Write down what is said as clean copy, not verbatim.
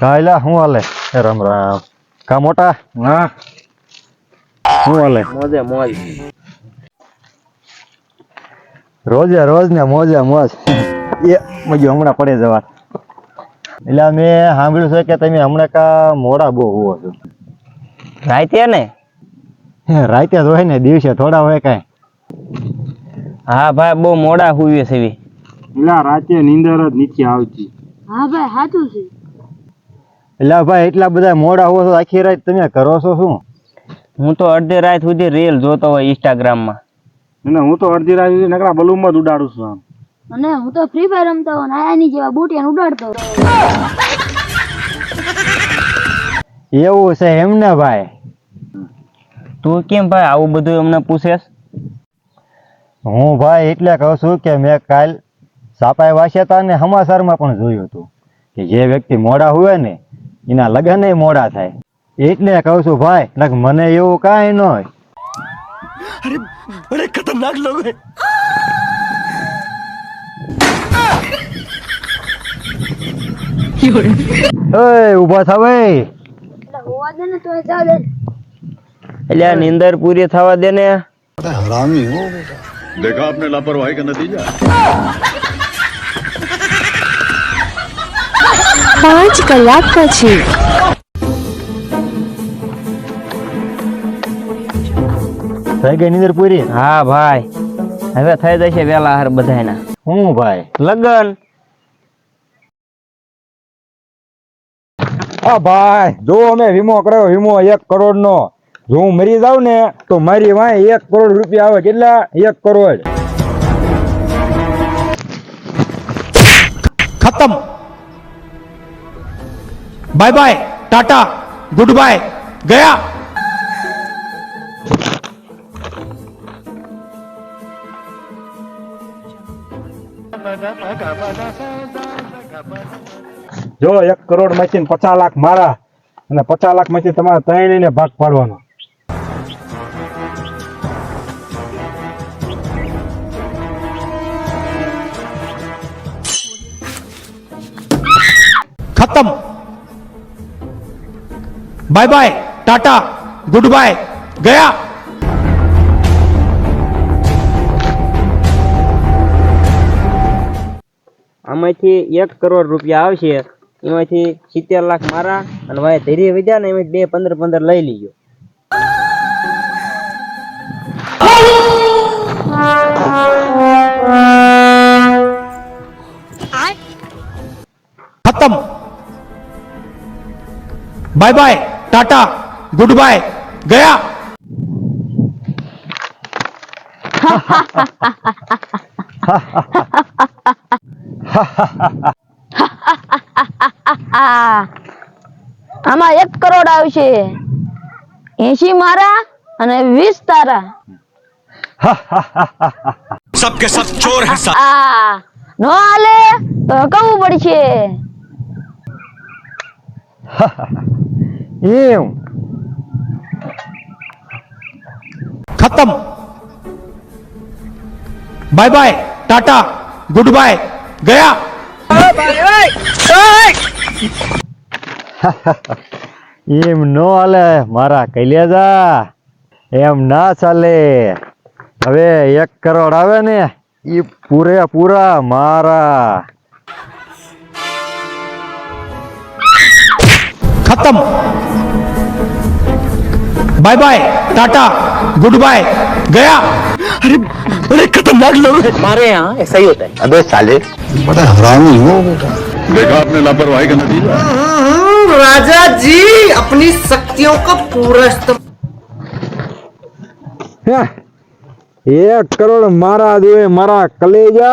કાયલા હું હાલે રામ રામ કા મોટા હા હું હાલે મોજે મોજ રોજે રોજ ને મોજે મોજ એ મજો હમણાં પડે જવા એટલે મેં સાંભળ્યું છે કે તમે હમણાં કા મોડા બહુ હોવો છો રાતે ને રાતે જ હોય ને દિવસે થોડા હોય કાંઈ હા ભાઈ બહુ મોડા હુઈએ છે એટલે રાતે નીંદર જ નીચે આવતી હા ભાઈ સાચું છે. એટલે ભાઈ એટલા બધા મોડા હોવો છો આખી રાત તમે કરો છો શું? હું તો અડધી રાત સુધી રીલ જોતો હોય ઇન્સ્ટાગ્રામમાં. અને હું તો અડધી રાત સુધી નકરા બલૂનમાં જ ઉડાડું છું આમ. અને હું તો ફ્રી ફાયર રમતો હોય આયાની જેવા બુટિયાને ઉડાડતો એવું છે એમ ને ભાઈ? તું કેમ ભાઈ આવું બધું અમને પૂછેસ? હું ભાઈ એટલે કહું છું કે મેં કાલ સાપાઈ વાંચ્યા હતા ને સમાચારમાં પણ જોયું હતું કે જે વ્યક્તિ મોડા હોય ને એના લગ્ન મોડા થાય એટલે કહું છું ભાઈ નક મને એવું કાંઈ ન હોય. अरे बड़े खतरनाक लोग हैं। ઓય ઊભા થાવ એ. એટલે હોવા દે ને તો જાવ દે એટલે આ નીંદર પૂરી થવા દે ને. हरामी हो बेटा। देखा आपने लापरवाही का नतीजा। 5 કલાક પછી થઈ ગઈ નીંદર પૂરી? હા ભાઈ હવે થઈ જશે વેલા હાર બધાયના. હું ભાઈ લગન હા ભાઈ જો અમે વીમો કર્યો વીમો 1 કરોડ નો. જો હું મરી જાઉં ને તો મારી વાંહે 1 કરોડ રૂપિયા આવે. કેટલા? 1 કરોડ. खत्म bye bye tata goodbye गया જો 1 કરોડ માંથી 50 લાખ મારા અને 50 લાખ માંથી તમારે ત્રણેયને ભાગ પાડવાનો. खत्म bye bye tata goodbye गया આમાંથી 1 કરોડ રૂપિયા આવશે એમાંથી 70 લાખ મારા અને ભાઈ ધીરે વધ્યા ને એમાંથી 2 15 લઈ લીજો. खत्म bye bye tata goodbye गया આમાં 1 કરોડ આવશે 80 મારા અને 20 તારા. सबके सब चोर है सब। આ નો હાલે તો કવું પડશે. એમ खत्म bye bye tata goodbye गया એમ નો હાલે મારા કૈલેજા. એમ ના ચાલે. હવે 1 કરોડ આવે ને એ પૂરેપૂરા મારા. खत्म bye bye tata goodbye गया अरे बड़े खतरनाक लोग हैं। हमारे यहाँ ऐसा ही होता है. અબે સાલે बड़ा हरामी हो बेटा। देखा आपने लापरवाही का नतीजा। राजा जी अपनी शक्तियों का पूरा इस्तेमाल 1 કરોડ મારા દે મારા કલેજા.